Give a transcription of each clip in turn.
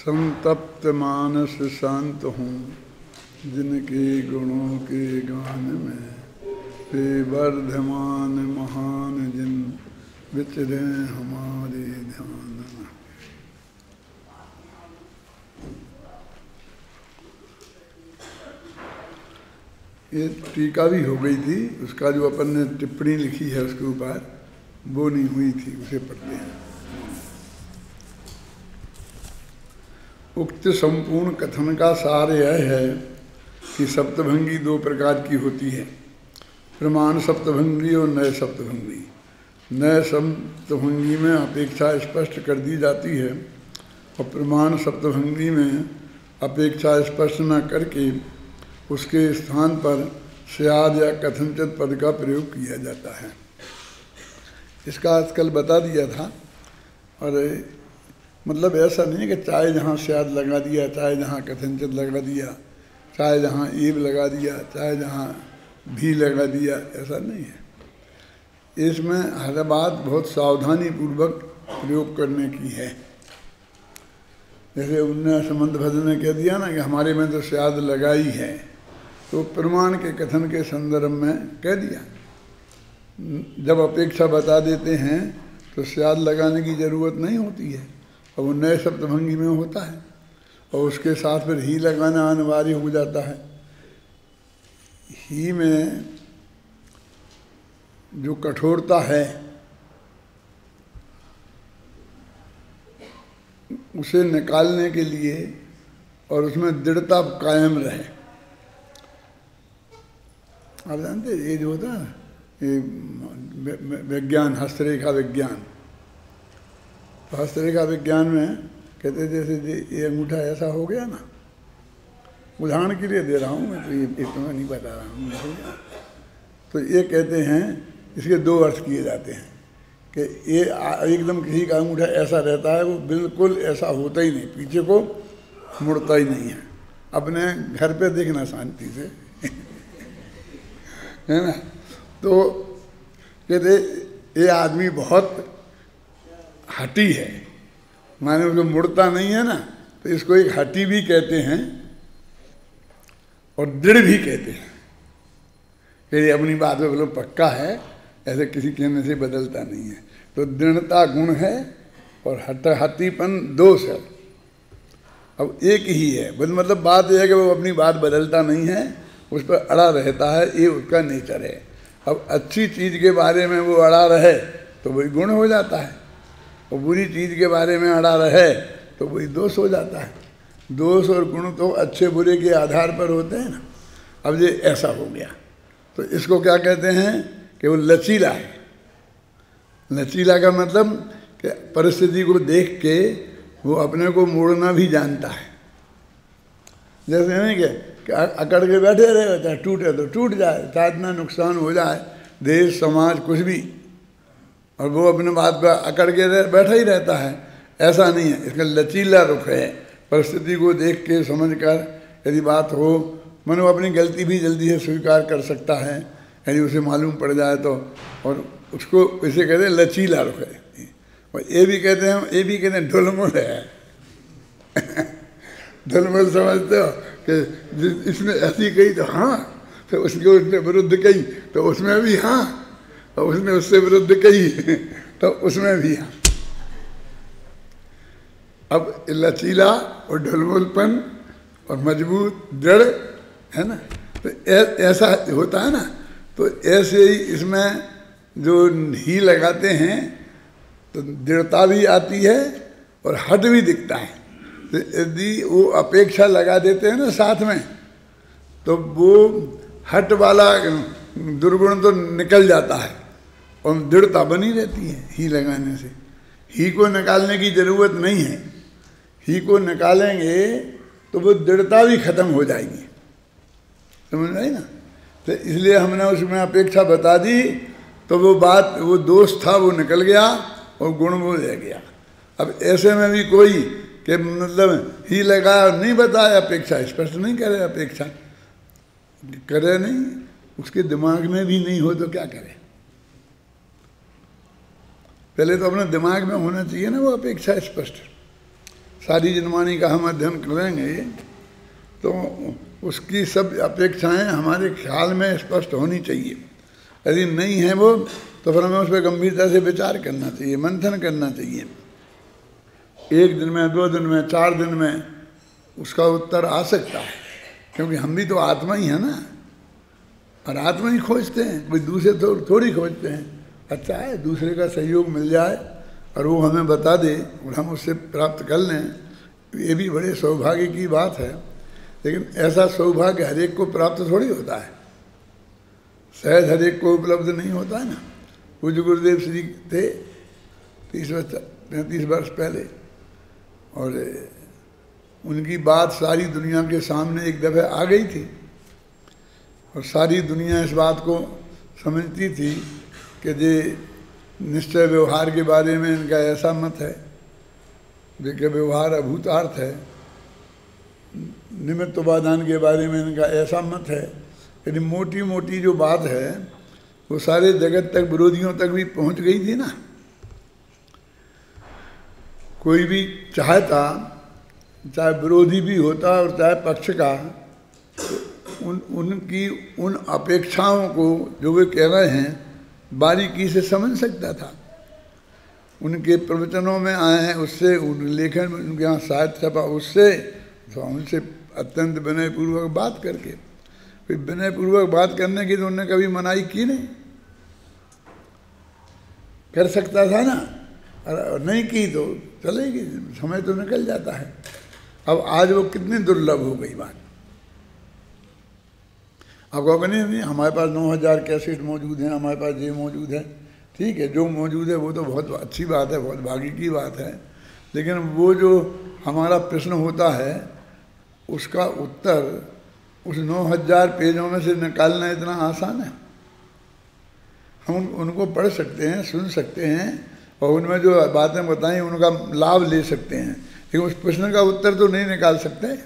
संतप्त मानस शांत हूँ, जिनके गुणों के गान में वे वर्धमान महान जिन विचरे हमारे ध्यान में। ये टीका भी हो गई थी, उसका जो अपन ने टिप्पणी लिखी है उसके ऊपर वो नहीं हुई थी, उसे पढ़ते हैं। उक्त संपूर्ण कथन का सार यह है कि सप्तभंगी दो प्रकार की होती है, प्रमाण सप्तभंगी और नए सप्तभंगी। नए सप्तभंगी में अपेक्षा स्पष्ट कर दी जाती है और प्रमाण सप्तभंगी में अपेक्षा स्पष्ट न करके उसके स्थान पर स्याद या कथनचित पद का प्रयोग किया जाता है। इसका आजकल बता दिया था। और मतलब ऐसा नहीं है कि चाहे जहाँ स्याद लगा दिया, चाहे जहाँ कथनचित लगा दिया, चाहे जहाँ ईब लगा दिया, चाहे जहाँ भी लगा दिया, ऐसा नहीं है। इसमें हर बात बहुत सावधानी पूर्वक प्रयोग करने की है। जैसे उनने संबंध भजन ने कह दिया ना कि हमारे में तो स्याद लगाई है, तो प्रमाण के कथन के संदर्भ में कह दिया। जब अपेक्षा बता देते हैं तो स्याद लगाने की जरूरत नहीं होती है, और वो नए सप्तभंगी में होता है, और उसके साथ फिर ही लगाना अनिवार्य हो जाता है। ही में जो कठोरता है उसे निकालने के लिए और उसमें दृढ़ता कायम रहे। आप जानते ये जो होता है ये विज्ञान, हस्तरेखा विज्ञान, तो हस्तरेखा विज्ञान में कहते जैसे ये अंगूठा ऐसा हो गया ना, उदाहरण के लिए दे रहा हूँ मैं, तो ये तुम्हें नहीं बता रहा हूँ। तो ये कहते हैं, इसके दो अर्थ किए जाते हैं कि ये एकदम किसी का अंगूठा ऐसा रहता है, वो बिल्कुल ऐसा होता ही नहीं, पीछे को मुड़ता ही नहीं है। अपने घर पे देखना शांति से है ना। तो कहते ये आदमी बहुत हठी है, माने उसको मुड़ता नहीं है ना, तो इसको एक हठी भी कहते हैं और दृढ़ भी कहते हैं कि ये अपनी बात में मतलब पक्का है, ऐसे किसी कहने से बदलता नहीं है। तो दृढ़ता गुण है और हठीपन दोष है। अब एक ही है, मतलब बात यह है कि वो अपनी बात बदलता नहीं है, उस पर अड़ा रहता है, ये उसका नेचर है। अब अच्छी चीज़ के बारे में वो अड़ा रहे तो वही गुण हो जाता है, और बुरी चीज़ के बारे में अड़ा रहे तो वही दोष हो जाता है। दोष और गुण तो अच्छे बुरे के आधार पर होते हैं ना। अब ये ऐसा हो गया तो इसको क्या कहते हैं कि वो लचीला है। लचीला का मतलब कि परिस्थिति को देख के वो अपने को मोड़ना भी जानता है। जैसे नहीं कि अकड़ के बैठे रहे, चाहे टूटे तो टूट जाए, चाहे इतना नुकसान हो जाए, देश समाज कुछ भी, और वो अपने बात पर अकड़ के बैठा ही रहता है, ऐसा नहीं है। इसका लचीला रुख है, परिस्थिति को देख के समझ कर यदि बात हो, मन वो अपनी गलती भी जल्दी से स्वीकार कर सकता है यदि उसे मालूम पड़ जाए तो, और उसको इसे कहते हैं लचीला रुख है। और ये भी कहते हैं ढुलमुल है ढुलमुल समझते हो कि इसने ऐसी कही तो हाँ, तो उसने विरुद्ध कही तो उसमें भी हाँ, और उसने उससे विरुद्ध कही तो उसमें भी हाँ। अब लचीला और ढुलमुलपन और मजबूत दृढ़ है ना, तो ऐसा होता है ना। तो ऐसे ही इसमें जो ही लगाते हैं तो दृढ़ता भी आती है और हट भी दिखता है। तो यदि वो अपेक्षा लगा देते हैं ना साथ में, तो वो हट वाला दुर्गुण तो निकल जाता है और दृढ़ता बनी रहती है ही लगाने से। ही को निकालने की ज़रूरत नहीं है, ही को निकालेंगे तो वो दृढ़ता भी खत्म हो जाएगी, समझ रहे ना। तो इसलिए हमने उसमें अपेक्षा बता दी तो वो बात, वो दोष था वो निकल गया और गुण वो रह गया। अब ऐसे में भी कोई कि मतलब ही लगाया नहीं बताया, अपेक्षा स्पष्ट नहीं करे, अपेक्षा करे नहीं, उसके दिमाग में भी नहीं हो तो क्या करे। पहले तो अपने दिमाग में होना चाहिए ना वो अपेक्षा स्पष्ट, सारी जनवाणी का हम अध्ययन करेंगे तो उसकी सब अपेक्षाएं हमारे ख्याल में स्पष्ट होनी चाहिए। यदि नहीं है वो तो फिर हमें उस पर गंभीरता से विचार करना चाहिए, मंथन करना चाहिए। 1 दिन में, 2 दिन में, 4 दिन में उसका उत्तर आ सकता है, क्योंकि हम भी तो आत्मा ही है ना, और आत्मा ही खोजते हैं, कोई दूसरे थोड़ी खोजते हैं। अच्छा है दूसरे का सहयोग मिल जाए और वो हमें बता दे और हम उससे प्राप्त कर लें, ये भी बड़े सौभाग्य की बात है। लेकिन ऐसा सौभाग्य हर एक को प्राप्त थोड़ी होता है, शायद हर एक को उपलब्ध नहीं होता है ना। पूज्य गुरुदेव श्री थे 35 वर्ष पहले, और उनकी बात सारी दुनिया के सामने एक दफ़े आ गई थी, और सारी दुनिया इस बात को समझती थी कि ये निश्चय व्यवहार के बारे में इनका ऐसा मत है, देखिए व्यवहार अभूतार्थ है। निमित्त उपादान के बारे में इनका ऐसा मत है। यदि मोटी मोटी जो बात है वो सारे जगत तक, विरोधियों तक भी पहुंच गई थी ना। कोई भी चाहता, चाहे विरोधी भी होता और चाहे पक्ष का, तो उनकी उन अपेक्षाओं को जो वे कह रहे हैं बारीकी से समझ सकता था। उनके प्रवचनों में आए हैं उससे, उन लेखन में उनके यहाँ साहित्य छपा उससे, तो उनसे अत्यंत विनयपूर्वक बात करके, फिर विनयपूर्वक बात करने की तो उन्होंने कभी मनाही की नहीं। कर सकता था ना, और नहीं की तो चलेगी, समय तो निकल जाता है। अब आज वो कितनी दुर्लभ हो गई बात। अब कहोगे नहीं हमारे पास 9000 कैसेट मौजूद हैं, हमारे पास ये मौजूद है। ठीक है, जो मौजूद है वो तो बहुत अच्छी बात है, बहुत भाग्य की बात है। लेकिन वो जो हमारा प्रश्न होता है उसका उत्तर उस 9000 पेजों में से निकालना इतना आसान है। हम उनको पढ़ सकते हैं, सुन सकते हैं, और उनमें जो बातें बताई उनका लाभ ले सकते हैं, लेकिन उस प्रश्न का उत्तर तो नहीं निकाल सकते।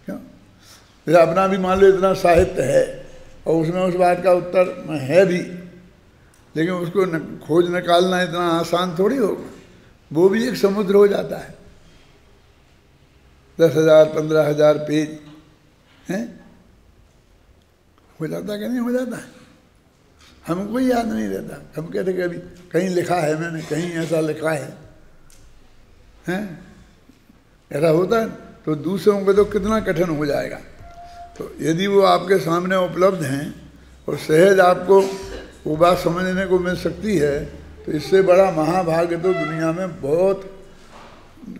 क्यों? जैसे अपना भी मान लो इतना साहित्य है और उसमें उस बात का उत्तर है भी, लेकिन उसको खोज निकालना इतना आसान थोड़ी होगा। वो भी एक समुद्र हो जाता है। 10,000 15,000 पेज हैं, हो जाता कि नहीं हो जाता है? हमको याद नहीं रहता। हम कहते कभी कहीं लिखा है मैंने, कहीं ऐसा लिखा है, हैं? ऐसा होता है तो दूसरों को तो कितना कठिन हो जाएगा। तो यदि वो आपके सामने उपलब्ध हैं और सहज आपको वो बात समझने को मिल सकती है, तो इससे बड़ा महाभाग्य तो दुनिया में बहुत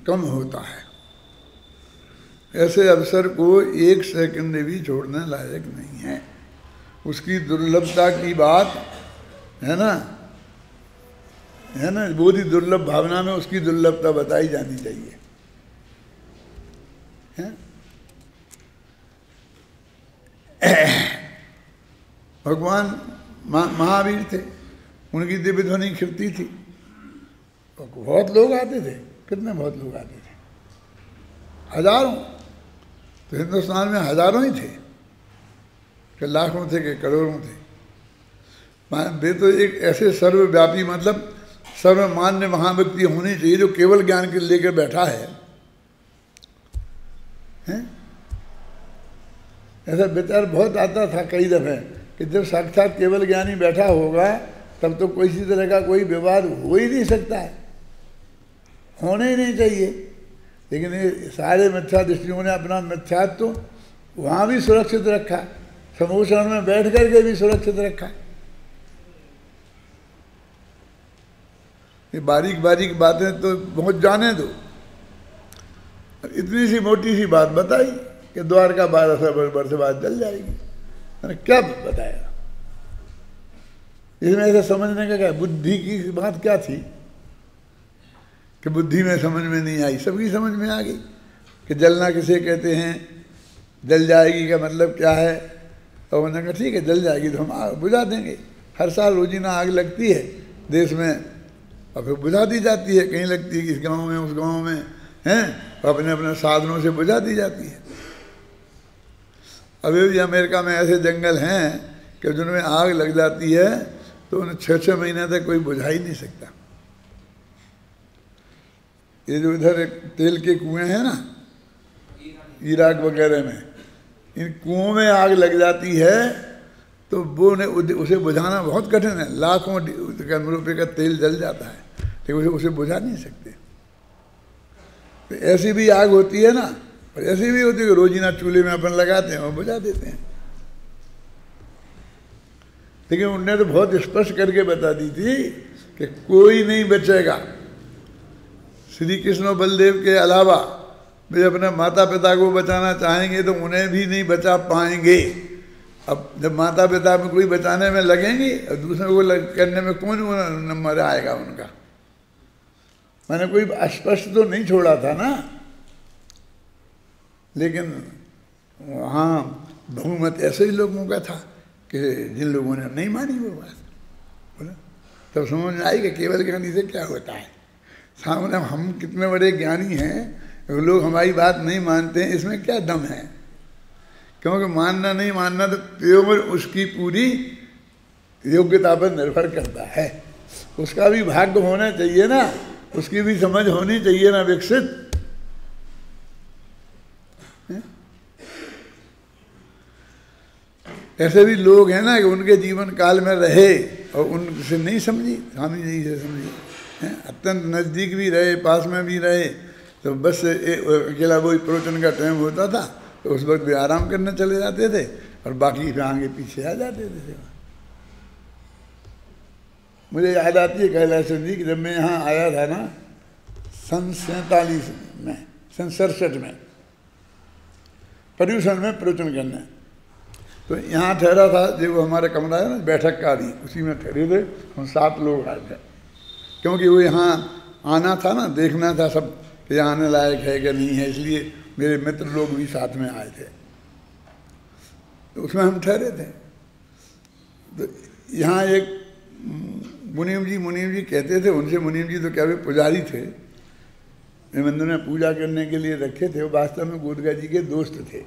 कम होता है। ऐसे अवसर को 1 सेकंड भी छोड़ने लायक नहीं है। उसकी दुर्लभता की बात है ना, है ना, बहुत ही दुर्लभ भावना में उसकी दुर्लभता बताई जानी चाहिए, है? भगवान महावीर थे, उनकी दिव्य ध्वनि खिलती थी, बहुत लोग आते थे। कितने बहुत लोग आते थे, हजारों। तो हिंदुस्तान में हजारों ही थे कि लाखों थे कि करोड़ों थे। वे तो एक ऐसे सर्वव्यापी, मतलब सर्वमान्य महाव्यक्ति होनी चाहिए जो केवल ज्ञान के लेकर बैठा है, हैं? ऐसा विचार बहुत आता था कई दफ़े कि जब साक्षात केवल ज्ञानी बैठा होगा तब तो किसी तरह का कोई विवाद हो ही नहीं सकता है, होने ही नहीं चाहिए। लेकिन ये सारे मिथ्या दृष्टियों ने अपना मिथ्यात्व तो वहाँ भी सुरक्षित रखा, समूषण में बैठ करके भी सुरक्षित रखा। ये बारीक बारीक बातें तो बहुत जाने दो। इतनी सी मोटी सी बात बताई कि द्वारका 1200 वर्ष बाद जल जाएगी, मैंने क्या बताया? इसमें ऐसा समझने का क्या, बुद्धि की बात क्या थी कि बुद्धि में समझ में नहीं आई, सबकी समझ में आ गई कि जलना किसे कहते हैं, जल जाएगी का मतलब क्या है। और उन्होंने कहा ठीक है जल जाएगी तो हम आग बुझा देंगे। हर साल रोजीना आग लगती है देश में और फिर बुझा दी जाती है, कहीं लगती है इस गांव में उस गांव में, हैं, अपने अपने साधनों से बुझा दी जाती है। अभी भी अमेरिका में ऐसे जंगल हैं कि जिनमें आग लग जाती है तो उन्हें 6-6 महीने तक कोई बुझा ही नहीं सकता। ये जो इधर तेल के कुएं हैं ना इराक वगैरह में, इन कुओं में आग लग जाती है तो वो उसे बुझाना बहुत कठिन है। लाखों रुपये का तेल जल जाता है लेकिन उसे बुझा नहीं सकते। तो ऐसी भी आग होती है ना, और ऐसी भी होती है कि रोजीना चूल्हे में अपन लगाते हैं और बुझा देते हैं। लेकिन उनने तो बहुत स्पष्ट करके बता दी थी कि कोई नहीं बचेगा श्री कृष्ण और बलदेव के अलावा। वे अपने माता पिता को बचाना चाहेंगे तो उन्हें भी नहीं बचा पाएंगे। अब जब माता पिता में कोई बचाने में लगेंगे और दूसरे को करने में कौन नंबर आएगा उनका। मैंने कोई अस्पष्ट तो नहीं छोड़ा था ना, लेकिन वहाँ बहुमत ऐसे ही लोगों का था कि जिन लोगों ने नहीं मानी वो बात, बोला तब समझ में आई कि केवल ज्ञानी से क्या होता है। सामने हम कितने बड़े ज्ञानी हैं, लोग हमारी बात नहीं मानते हैं, इसमें क्या दम है। क्योंकि मानना नहीं मानना तो केवल उसकी पूरी योग्यता पर निर्भर करता है। उसका भी भाग्य होना चाहिए ना, उसकी भी समझ होनी चाहिए ना विकसित। ऐसे भी लोग हैं ना कि उनके जीवन काल में रहे और उनसे नहीं समझी, स्वामी जी से समझी, अत्यंत नज़दीक भी रहे, पास में भी रहे, तो बस अकेला वही प्रवचन का टाइम होता था तो उस वक्त भी आराम करने चले जाते थे और बाकी फिर आगे पीछे आ जाते थे। मुझे याद आती है कैलाश जी कि जब मैं यहाँ आया था ना सन 47 में, सन 67 में पर्यूषण में प्रवचन करने, तो यहाँ ठहरा था जो हमारा कमरा है ना बैठक का भी, उसी में ठहरे थे हम 7 लोग आए थे। क्योंकि वो यहाँ आना था ना, देखना था सब कि आने लायक है कि नहीं है, इसलिए मेरे मित्र लोग भी साथ में आए थे, तो उसमें हम ठहरे थे। तो यहाँ एक मुनीम जी कहते थे, उनसे मुनीम जी तो क्या वे पुजारी थे, वे मंदिर में पूजा करने के लिए रखे थे। वो वास्तव में गोदगा जी के दोस्त थे,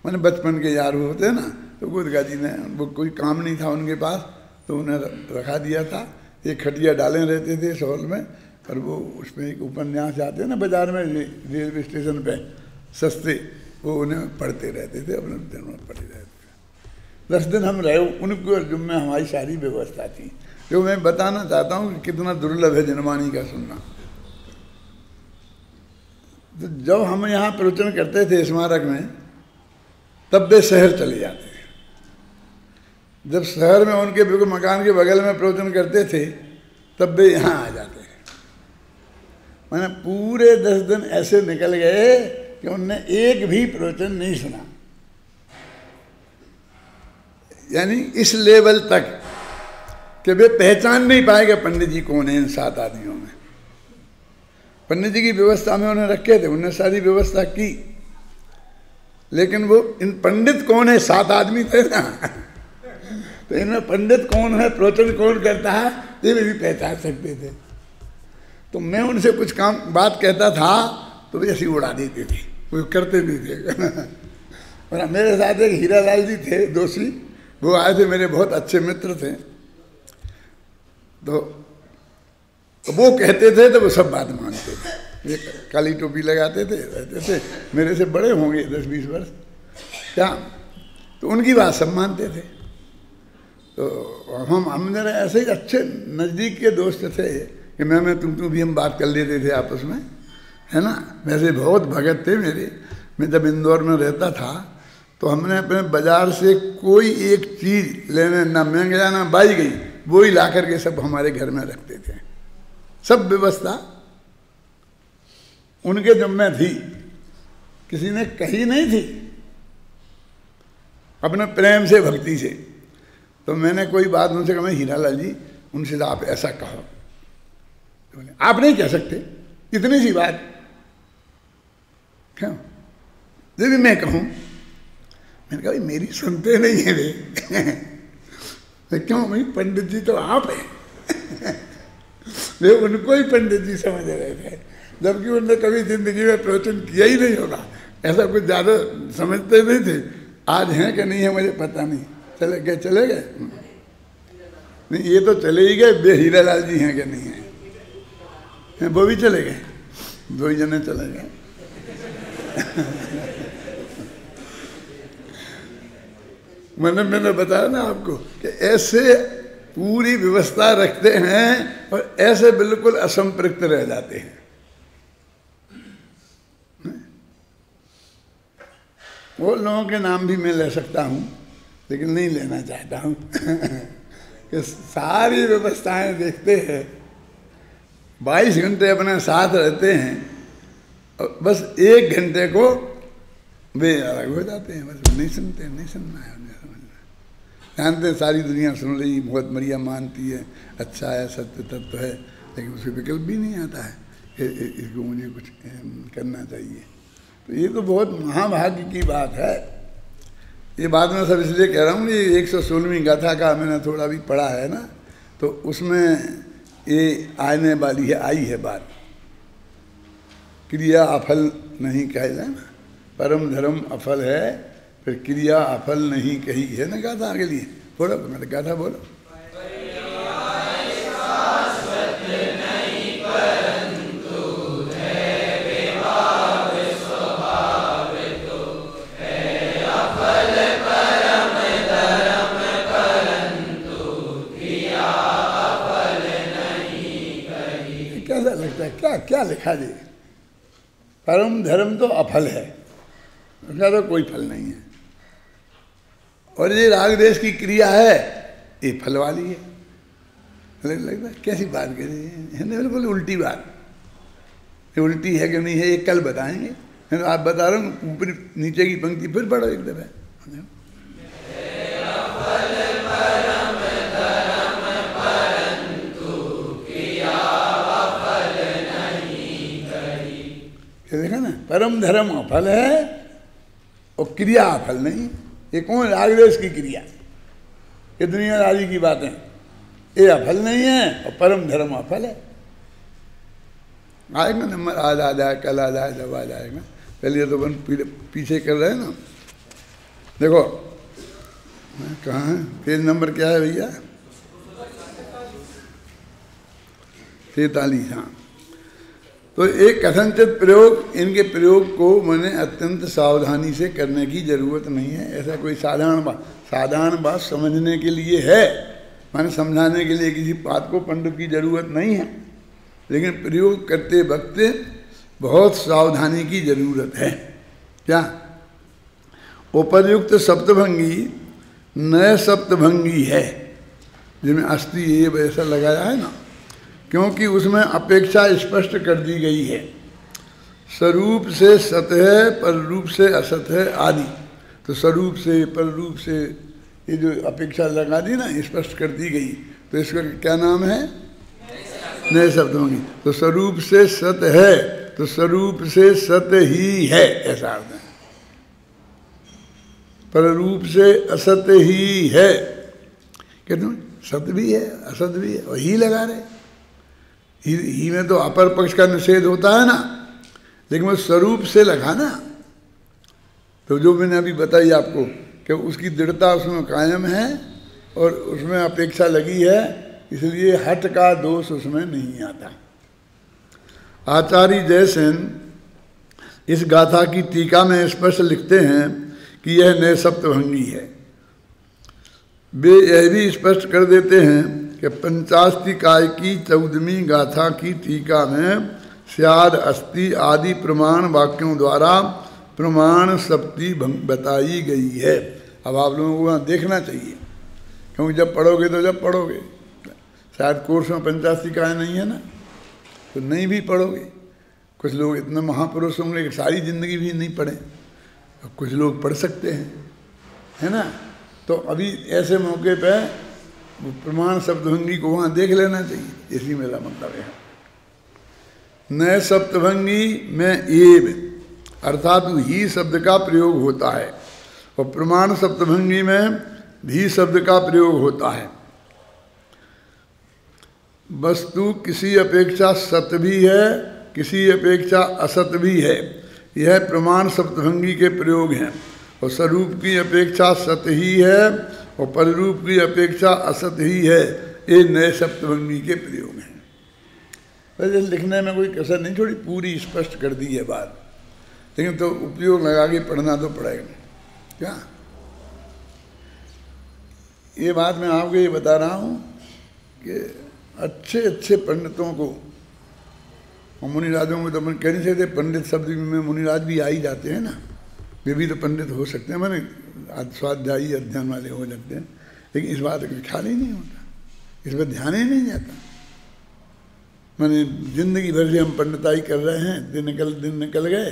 मैंने बचपन के यार होते हैं ना, तो गोदगा जी ने, वो कोई काम नहीं था उनके पास तो उन्हें रखा दिया था। एक खटिया डाले रहते थे इस हॉल में, और वो उसमें एक उपन्यास आते हैं ना बाजार में रेलवे स्टेशन पे सस्ते, वो उन्हें पढ़ते रहते थे, अपने दिन में पढ़े रहते थे। 10 दिन हम रहे, उनको जुम्मे हमारी सारी व्यवस्था थी। जो मैं बताना चाहता हूँ कि कितना दुर्लभ है जनवाणी का सुनना। तो जब हम यहाँ प्रवचन करते थे स्मारक में, तब वे शहर चले जाते थे। जब शहर में उनके बिल्कुल मकान के बगल में प्रवचन करते थे, तब वे यहाँ आ जाते थे। मैंने पूरे 10 दिन ऐसे निकल गए कि उनने एक भी प्रवचन नहीं सुना। यानी इस लेवल तक कि वे पहचान नहीं पाएंगे पंडित जी कौन है इन 7 आदमियों में। पंडित जी की व्यवस्था में उन्हें रखे थे, उन्होंने सारी व्यवस्था की, लेकिन वो इन पंडित कौन है, 7 आदमी थे ना, तो इनमें पंडित कौन है, प्रवचन कौन करता है, ये भी पहचान सकते थे। तो मैं उनसे कुछ काम बात कहता था तो वे ऐसी उड़ा देते थे, वो करते भी थे। और मेरे साथ एक हीरालाल जी थे दोषी, वो आए थे, मेरे बहुत अच्छे मित्र थे। तो वो कहते थे तो वो सब बात मानते थे। एक काली टोपी लगाते थे, रहते थे, मेरे से बड़े होंगे 10-20 वर्ष क्या, तो उनकी बात सब मानते थे। तो हम जरा ऐसे ही अच्छे नज़दीक के दोस्त थे कि मैं तुम भी हम बात कर लेते थे आपस में, है ना। वैसे बहुत भगत थे मेरे। मैं जब इंदौर में रहता था तो हमने अपने बाजार से कोई एक चीज़ लेने ना मैं गया ना बाई गई, वो ही ला करके सब हमारे घर में रखते थे। सब व्यवस्था उनके जिम्मे थी, किसी ने कही नहीं थी, अपने प्रेम से भक्ति से। तो मैंने कोई बात उनसे कहा, मैं हीरालाल जी उनसे आप ऐसा कहो, तो बोले आप नहीं कह सकते, इतनी सी बात क्यों, यदि मैं कहूँ। मैंने कहा भाई मेरी सुनते नहीं है वे। क्यों भाई, पंडित जी तो आप हैं। वे उनको ही पंडित जी समझ रहे थे, जबकि उन्होंने कभी जिंदगी में प्रवचन किया ही नहीं होगा, ऐसा कुछ ज़्यादा समझते नहीं थे। आज हैं कि नहीं है मुझे पता नहीं, चले गए नहीं, ये तो चले ही गए, वे हीरालाल जी हैं कि नहीं हैं। वो भी चले गए, 2 ही जने चले गए। मैंने बताया ना आपको कि ऐसे पूरी व्यवस्था रखते हैं और ऐसे बिल्कुल असंपृक्त रह जाते हैं। वो लोगों के नाम भी मैं ले सकता हूँ, लेकिन नहीं लेना चाहता हूँ कि सारी व्यवस्थाएं देखते हैं, 22 घंटे अपने साथ रहते हैं और बस 1 घंटे को वे अलग हो जाते हैं, बस नहीं सुनते, नहीं सुनना है, नहीं समझना। जानते हैं सारी दुनिया सुन रही, बहुत बढ़िया मानती है, अच्छा है, सत्य तत्व है, लेकिन उसके विकल्प भी नहीं आता है कि इसको मुझे कुछ करना चाहिए। तो ये तो बहुत महाभाग्य की बात है। ये बात मैं सब इसलिए कह रहा हूँ, ये 116वीं गाथा का मैंने थोड़ा भी पढ़ा है ना, तो उसमें ये आने वाली है, आई है बात, क्रिया अफल नहीं कहला ना, परम धर्म अफल है, फिर क्रिया अफल नहीं कही है ना गाथा के लिए। बोलो मतलब गाथा बोलो। कैसा लगता है, क्या क्या लिखा जी? परम धर्म तो अफल है, उसका तो कोई फल नहीं है, और ये राग देश की क्रिया है, ये फल वाली है। लगता है कैसी बात कर रही है, बिल्कुल उल्टी बात। ये उल्टी है कि नहीं है, ये कल बताएंगे। मैं तो आप बता रहा हूँ, ऊपर नीचे की पंक्ति फिर पढ़ो एक दफा। देखा ना, परम धर्म अफल है और क्रिया अफल नहीं। ये कौन? रागदेश की क्रिया, ये दुनियादारी की बातें, ये अफल नहीं है और परम धर्म अफल है। आएगा नंबर, आज आ जाए, कल आ जाए, जब आ जाएगा। पहले तो अपन पीछे कर रहे हैं ना। देखो कहाँ है पेज नंबर, क्या है भैया? 43। हाँ, तो एक कथनचित प्रयोग, इनके प्रयोग को मैंने अत्यंत सावधानी से करने की जरूरत नहीं है। ऐसा कोई साधारण बात समझने के लिए है, माने समझाने के लिए किसी बात को पंडित की जरूरत नहीं है, लेकिन प्रयोग करते वक्त बहुत सावधानी की जरूरत है। क्या? उपर्युक्त सप्तभंगी नए सप्तभंगी है, जिसमें अस्थि ये वैसा लगाया है ना, क्योंकि उसमें अपेक्षा स्पष्ट कर दी गई है। स्वरूप से सत है, पर रूप से असत है आदि। तो स्वरूप से, पर रूप से, ये जो अपेक्षा लगा दी ना, स्पष्ट कर दी गई, तो इसका क्या नाम है? नए सप्तभंगी। तो स्वरूप से सत है, तो स्वरूप से सत ही है, ऐसा अर्थ है। पर रूप से असत ही है, कहते हैं सत भी है, असत भी है, और ही लगा रहे। ही में तो अपर पक्ष का निषेध होता है ना, लेकिन वो स्वरूप से लगा ना। तो जो मैंने अभी बताई आपको कि उसकी दृढ़ता उसमें कायम है और उसमें अपेक्षा लगी है, इसलिए हट का दोष उसमें नहीं आता। आचार्य जयसेन इस गाथा की टीका में स्पष्ट लिखते हैं कि यह नए सप्तभंगी है। वे यह भी स्पष्ट कर देते हैं कि पंचास्तिकाय की 14वीं गाथा की टीका में स्याद अस्थि आदि प्रमाण वाक्यों द्वारा प्रमाण शक्ति बताई गई है। अब आप लोगों को वहाँ देखना चाहिए, क्योंकि जब पढ़ोगे तो जब पढ़ोगे, शायद कोर्स में पंचास्तिकाय नहीं है ना, तो नहीं भी पढ़ोगे। कुछ लोग इतने महापुरुष होंगे कि सारी जिंदगी भी नहीं पढ़े, और कुछ लोग पढ़ सकते हैं, है ना। तो अभी ऐसे मौके पे प्रमाण सप्तभंगी को वहाँ देख लेना चाहिए, इसी मेरा मतलब है। नए सप्तभंगी में एव अर्थात ही शब्द का प्रयोग होता है, और प्रमाण सप्तभंगी में भी शब्द का प्रयोग होता है। वस्तु किसी अपेक्षा सत्य भी है, किसी अपेक्षा असत्य भी है, यह प्रमाण सप्तभंगी के प्रयोग हैं। और स्वरूप की अपेक्षा सत्य ही है और पररूप की अपेक्षा असत ही है, ये नए सप्तभंगी के प्रयोग हैं। वैसे लिखने में कोई कसर नहीं छोड़ी, पूरी स्पष्ट कर दी है बात, लेकिन तो उपयोग लगा के पढ़ना तो पड़ेगा क्या। ये बात मैं आपको ये बता रहा हूँ कि अच्छे अच्छे पंडितों को और मुनिराजों को तो अपन कह नहीं सकते, पंडित शब्द में मुनिराज भी आ ही जाते हैं ना, वे भी तो पंडित हो सकते हैं, मैंने स्वाध्यायी अध्ययन वाले हो सकते हैं, लेकिन इस बात का ख्याल ही नहीं होता, इस पर ध्यान ही नहीं जाता। मैंने जिंदगी भर से हम पंडिताई कर रहे हैं, दिन निकल गए,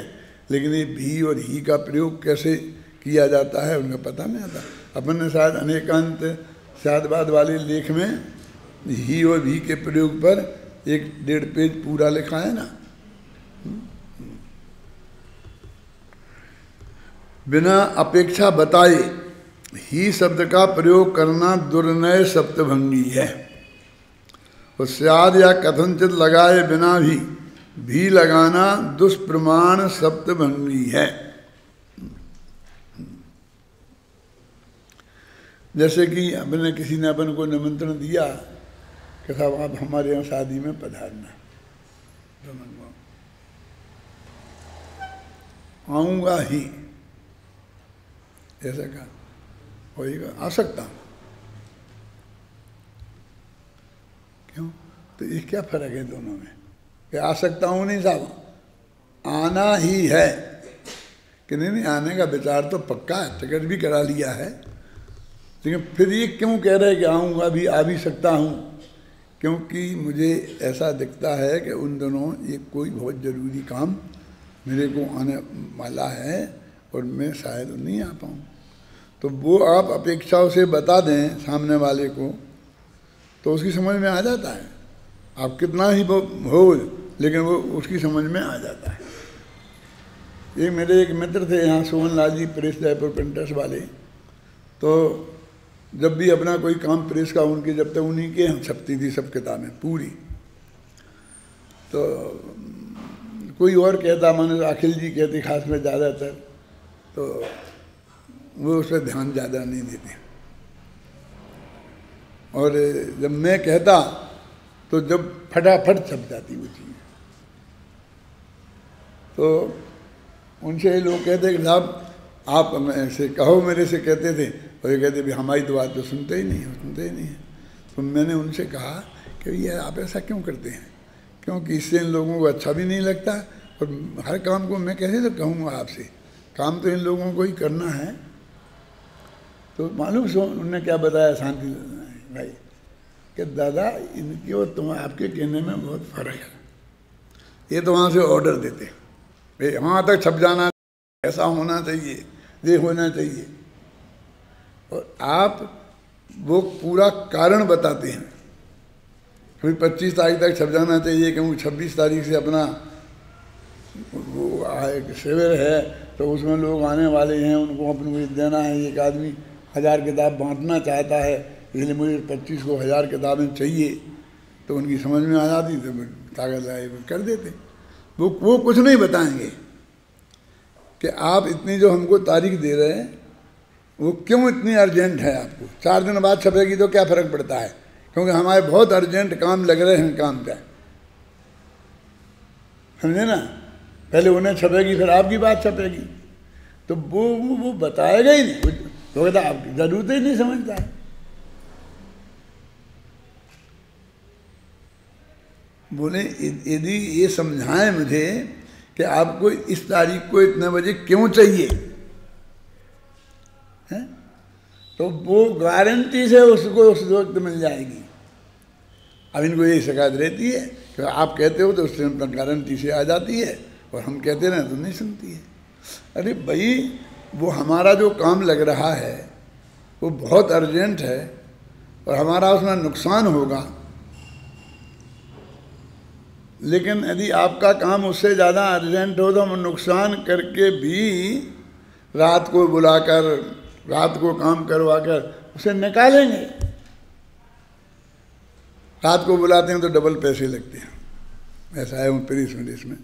लेकिन ये भी और ही का प्रयोग कैसे किया जाता है उनका पता नहीं आता। अपन ने शायद अनेकांत शादवाद वाले लेख में ही और भी के प्रयोग पर 1-1.5 पेज पूरा लिखा है ना। बिना अपेक्षा बताए ही शब्द का प्रयोग करना दुर्नय सप्तभंगी है, और स्याद या कथनचित लगाए बिना भी लगाना दुष्प्रमाण सप्तभंगी है। जैसे कि अपने किसी ने अपन को निमंत्रण दिया कि साहब आप हमारे यहाँ शादी में पधारना, आऊँगा ही, ऐसा कहा, होएगा, आ सकता हूँ। क्यों? तो ये क्या फर्क है दोनों में कि आ सकता हूँ नहीं साहब, आना ही है कि नहीं आने का विचार तो पक्का है, टिकट भी करा लिया है, लेकिन फिर ये क्यों कह रहे कि आऊँगा भी, आ भी सकता हूँ, क्योंकि मुझे ऐसा दिखता है कि उन दोनों ये कोई बहुत ज़रूरी काम मेरे को आने वाला है और मैं शायद नहीं आ पाऊँ। तो वो आप अपेक्षाओं से बता दें सामने वाले को तो उसकी समझ में आ जाता है, आप कितना ही हो लेकिन वो उसकी समझ में आ जाता है। ये मेरे एक मित्र थे यहाँ सोहनलाल जी प्रेस जयपुर प्रिंटर्स वाले, तो जब भी अपना कोई काम प्रेस का उनके, जब तक उन्हीं के हम छपती थी सब किताबें पूरी, तो कोई और कहता, माने अखिल जी कहते खास में ज़्यादातर, तो वो उस पर ध्यान ज़्यादा नहीं देते, और जब मैं कहता तो जब फटाफट छप जाती वो चीज़। तो उनसे लोग कहते कि साहब आप ऐसे कहो, मेरे से कहते थे, और ये कहते भी हमारी तो बात तो सुनते ही नहीं है। तो मैंने उनसे कहा कि ये आप ऐसा क्यों करते हैं, क्योंकि इससे इन लोगों को अच्छा भी नहीं लगता, और हर काम को मैं कैसे तो कहूँगा आपसे, काम तो इन लोगों को ही करना है। तो मालूम सो उन्होंने क्या बताया शांति भाई कि दादा इनके और तुम आपके कहने में बहुत फ़र्क है, ये तो वहाँ से ऑर्डर देते भाई वहाँ तक छप जाना, ऐसा होना चाहिए, ये होना चाहिए, और आप वो पूरा कारण बताते हैं। कभी 25 तारीख तक छप जाना चाहिए, क्योंकि 26 तारीख से अपना वो एक शिविर है तो उसमें लोग आने वाले हैं, उनको अपन को देना है। एक आदमी 1000 किताब बांटना चाहता है, इसलिए मुझे 25 को 1000 किताबें चाहिए, तो उनकी समझ में आ जाती, तो कागज़ आए कर देते। वो कुछ नहीं बताएंगे कि आप इतनी जो हमको तारीख दे रहे हैं वो क्यों इतनी अर्जेंट है, आपको 4 दिन बाद छपेगी तो क्या फ़र्क पड़ता है, क्योंकि हमारे बहुत अर्जेंट काम लग रहे हैं काम पे, समझे ना। पहले उन्हें छपेगी फिर आपकी बात छपेगी, तो वो बताएगा ही नहीं, तो कहता आपकी ज़रूरत ही नहीं समझता है। बोले यदि ये समझाएं मुझे कि आपको इस तारीख को इतने बजे क्यों चाहिए है, तो वो गारंटी से उसको उस वक्त मिल जाएगी। अब इनको यही शिकायत रहती है कि आप कहते हो तो उससे गारंटी से आ जाती है, और हम कहते रहे तो नहीं सुनती है। अरे भाई वो हमारा जो काम लग रहा है वो बहुत अर्जेंट है, और हमारा उसमें नुकसान होगा, लेकिन यदि आपका काम उससे ज़्यादा अर्जेंट हो तो हम नुकसान करके भी रात को बुलाकर, रात को काम करवाकर उसे निकालेंगे। रात को बुलाते हैं तो डबल पैसे लगते हैं, ऐसा है प्रेस में,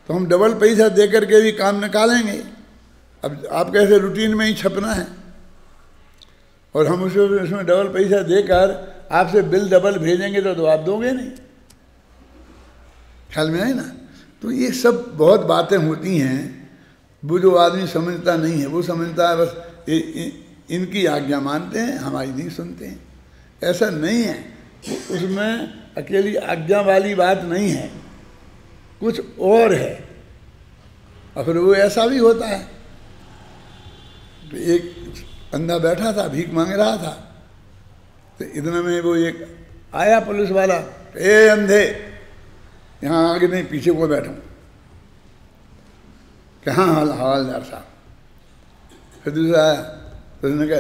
तो हम डबल पैसा दे करके भी काम निकालेंगे। अब आप कैसे रूटीन में ही छपना है, और हम उसमें डबल पैसा देकर आपसे बिल डबल भेजेंगे तो आप दोगे नहीं, ख्याल में आए ना। तो ये सब बहुत बातें होती हैं, वो जो आदमी समझता नहीं है वो समझता है बस इनकी आज्ञा मानते हैं, हमारी नहीं सुनते हैं। ऐसा नहीं है, उसमें अकेली आज्ञा वाली बात नहीं है, कुछ और है। और फिर वो ऐसा भी होता है, तो एक अंधा बैठा था, भीख मांग रहा था, तो इतने में वो एक आया पुलिस वाला, ए अंधे, यहाँ आगे नहीं पीछे को बैठो, कहाँ हवालदार साहब। फिर दूसरा आया तो उसने कहा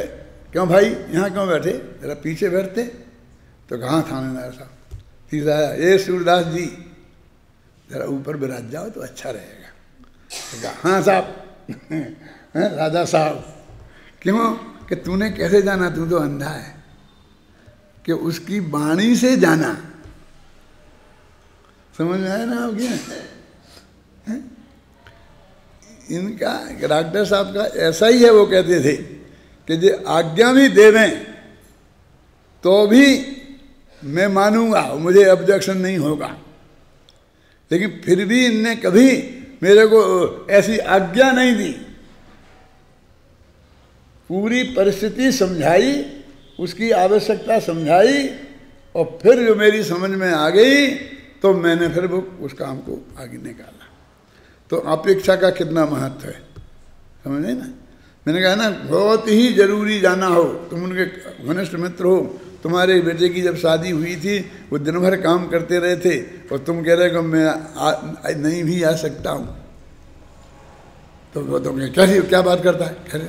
क्यों भाई यहाँ क्यों बैठे, जरा पीछे बैठते। तो कहाँ थानेदार साहब। तीसरा आया, ये सूरदास जी जरा ऊपर बैठ जाओ तो अच्छा रहेगा। तो कहा हाँ साहब राजा साहब। क्यों कि तूने कैसे जाना, तू तो अंधा है, कि उसकी वाणी से जाना। समझ में आया ना आपके? इनका डॉक्टर साहब का ऐसा ही है, वो कहते थे कि जो आज्ञा भी देवें तो भी मैं मानूंगा, मुझे ऑब्जेक्शन नहीं होगा, लेकिन फिर भी इनने कभी मेरे को ऐसी आज्ञा नहीं दी। पूरी परिस्थिति समझाई, उसकी आवश्यकता समझाई, और फिर जो मेरी समझ में आ गई तो मैंने फिर वो उस काम को आगे निकाला। तो अपेक्षा का कितना महत्व है, समझे ना। मैंने कहा ना, बहुत ही जरूरी जाना हो, तुम उनके घनिष्ठ मित्र हो, तुम्हारे बेटे की जब शादी हुई थी वो दिन भर काम करते रहे थे और तुम कह रहे हो मैं नहीं भी आ सकता हूँ, तो वो तो क्या बात करता है, कह रहे।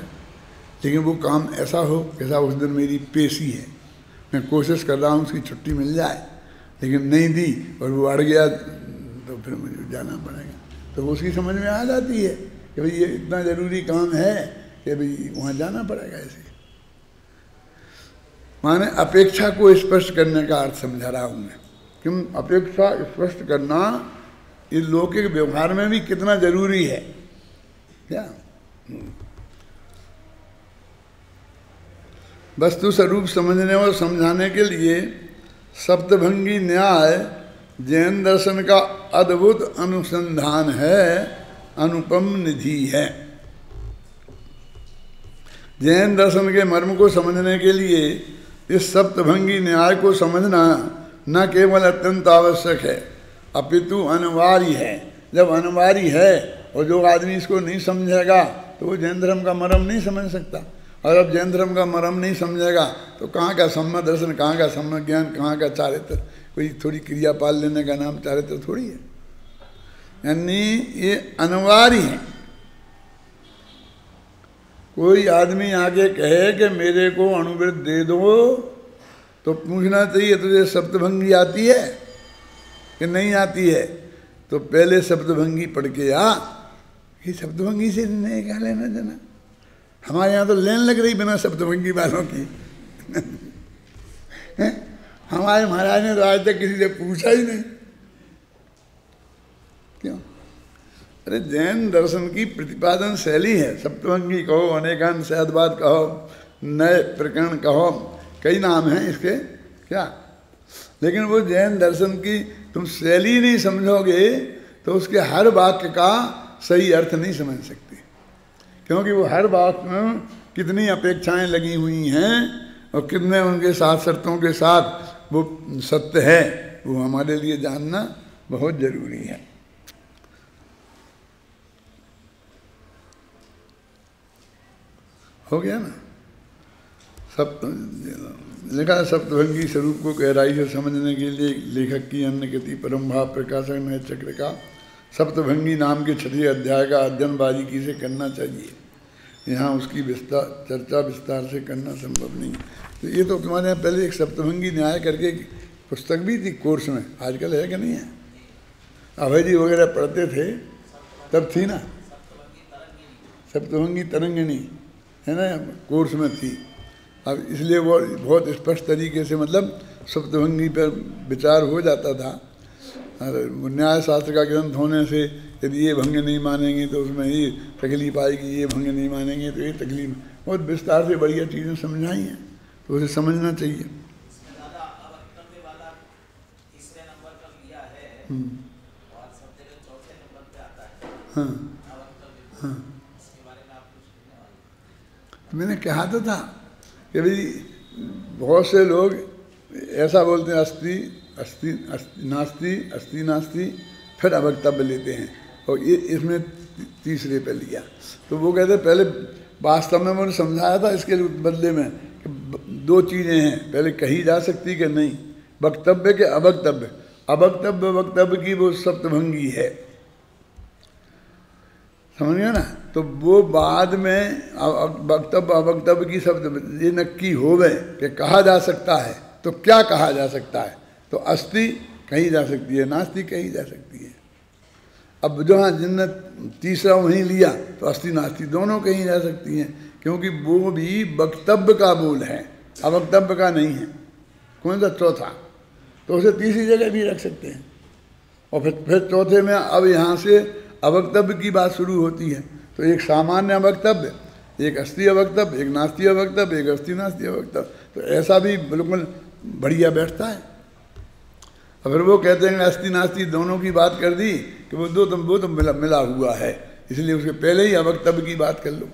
लेकिन वो काम ऐसा हो कैसा उस दिन मेरी पेशी है, मैं कोशिश कर रहा हूँ उसकी छुट्टी मिल जाए, लेकिन नहीं दी और वो अड़ गया तो फिर मुझे जाना पड़ेगा। तो उसकी समझ में आ जाती है कि भाई ये इतना ज़रूरी काम है कि भाई वहाँ जाना पड़ेगा। ऐसे माने अपेक्षा को स्पष्ट करने का अर्थ समझा रहा हूँ मैं। क्यों अपेक्षा स्पष्ट करना इस लौकिक व्यवहार में भी कितना जरूरी है क्या। वस्तु स्वरूप समझने और समझाने के लिए सप्तभंगी न्याय जैन दर्शन का अद्भुत अनुसंधान है, अनुपम निधि है। जैन दर्शन के मर्म को समझने के लिए इस सप्तभंगी न्याय को समझना न केवल अत्यंत आवश्यक है अपितु अनिवार्य है। जब अनिवार्य है और जो आदमी इसको नहीं समझेगा तो वो जैन धर्म का मर्म नहीं समझ सकता, और अब जैन धर्म का मर्म नहीं समझेगा तो कहाँ का सम्यक दर्शन, कहाँ का सम्यक ज्ञान, कहाँ का चारित्र। कोई थोड़ी क्रिया पाल लेने का नाम चारित्र थोड़ी है, यानी ये अनिवार्य है। कोई आदमी आके कहे कि मेरे को अणुवृत्त दे दो तो पूछना चाहिए तुझे सप्तभंगी आती है कि नहीं आती है, तो पहले सप्तभंगी पढ़ के आ। ये सप्तभंगी से नहीं क्या लेना देना, हमारे यहाँ तो लेन लग रही बिना सप्तभंगी वालों की हमारे महाराज ने तो आज तक किसी से पूछा ही नहीं। क्यों? अरे जैन दर्शन की प्रतिपादन शैली है, सप्तभंगी कहो, अनेकांत सैदवाद कहो, नए प्रकरण कहो, कई नाम हैं इसके क्या, लेकिन वो जैन दर्शन की तुम शैली नहीं समझोगे तो उसके हर वाक्य का सही अर्थ नहीं समझ सकते, क्योंकि वो हर वाक्य में कितनी अपेक्षाएं लगी हुई हैं और कितने उनके साथ शर्तों के साथ वो सत्य है, वो हमारे लिए जानना बहुत जरूरी है। हो गया ना। लिखा सप्तभंगी स्वरूप को गहराई से समझने के लिए लेखक की अन्य कृति परम भाव प्रकाशक नए चक्र का सप्तभंगी नाम के 6 अध्याय का अध्ययन बारीकी से करना चाहिए। यहाँ उसकी चर्चा विस्तार से करना संभव नहीं। तो ये तो तुम्हारे यहाँ पहले एक सप्तभंगी न्याय करके पुस्तक भी थी कोर्स में, आजकल है कि नहीं है? अभय जी वगैरह पढ़ते थे तब थी ना सप्तभंगी तरंगिणी, है ना, कोर्स में थी। अब इसलिए वो बहुत स्पष्ट तरीके से मतलब सप्तभंगी पर विचार हो जाता था। और न्याय शास्त्र का ग्रंथ होने से यदि ये भंग नहीं मानेंगे तो उसमें ये तकलीफ आएगी, ये भंग नहीं मानेंगे तो ये तकलीफ, बहुत विस्तार से बढ़िया चीज़ें समझाई हैं, तो उसे समझना चाहिए। हाँ हाँ, मैंने कहा तो था कि भाई बहुत से लोग ऐसा बोलते हैं अस्ति अस्ति नास्ति, अस्ति नास्ति, फिर अवक्तव्य लेते हैं और ये इसमें तीसरे पे लिया। तो वो कहते पहले वास्तव में मैंने समझाया था इसके बदले में कि दो चीज़ें हैं, पहले कही जा सकती कि नहीं, वक्तव्य के अवक्तव्य। अवक्तव्य वक्तव्य की वो सप्तभंगी है, समझ गए ना। तो वो बाद में वक्तव्य अवक्तव्य की शब्द ये नक्की हो गए कि कहा जा सकता है, तो क्या कहा जा सकता है, तो अस्ति कही जा सकती है, नास्ति कही जा सकती है। अब जहाँ जिनने तीसरा वहीं लिया तो अस्ति नास्ति दोनों कही जा सकती हैं, क्योंकि वो भी वक्तव्य का बोल है, अवक्तव्य का नहीं है। कौन सा चौथा, तो उसे तीसरी जगह भी रख सकते हैं। और फिर चौथे में अब यहाँ से अवक्तव्य की बात शुरू होती है, तो एक सामान्य अवक्तव्य, एक अस्ति अवक्तव्य, एक नास्ति अवक्तव्य, एक अस्ति नास्ति अवक्तव्य, तो ऐसा भी बिल्कुल बढ़िया बैठता है। और फिर वो कहते हैं अस्ति नास्ति दोनों की बात कर दी कि वो तो मिला हुआ है, इसलिए उसके पहले ही अवक्तव्य की बात कर लो।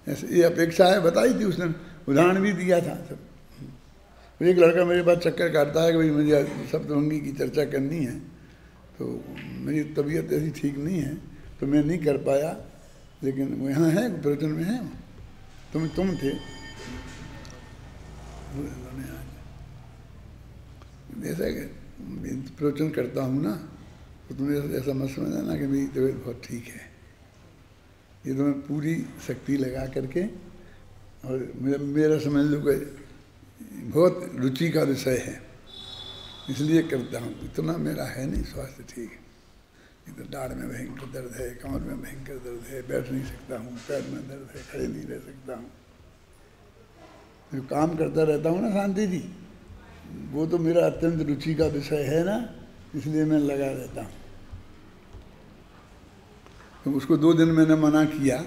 ऐसे ये अपेक्षा है, बताई थी उसने, उदाहरण भी दिया था सब। एक लड़का मेरे पास चक्कर काटता है कि भाई मुझे सप्तभंगी की चर्चा करनी है, तो मेरी तबीयत ऐसी ठीक नहीं है तो मैं नहीं कर पाया, लेकिन वो यहाँ है प्रवचन में है, तुम थे ऐसा कि प्रवचन करता हूँ ना, तो तुम्हें ऐसा मत समझना ना कि मेरी तबीयत बहुत ठीक है। ये तो मैं पूरी शक्ति लगा करके, और मेरा समझ लो कि बहुत रुचि का विषय है, इसलिए करता हूँ। इतना मेरा है नहीं स्वास्थ्य ठीक है, ये तो दाढ़ में भयंकर दर्द है, कमर में भयंकर दर्द है, बैठ नहीं सकता हूँ, पैर में दर्द है, खड़े नहीं रह सकता हूँ। जो काम करता रहता हूँ ना शांति जी, वो तो मेरा अत्यंत रुचि का विषय है ना, इसलिए मैं लगा रहता हूँ। तो उसको 2 दिन मैंने मना किया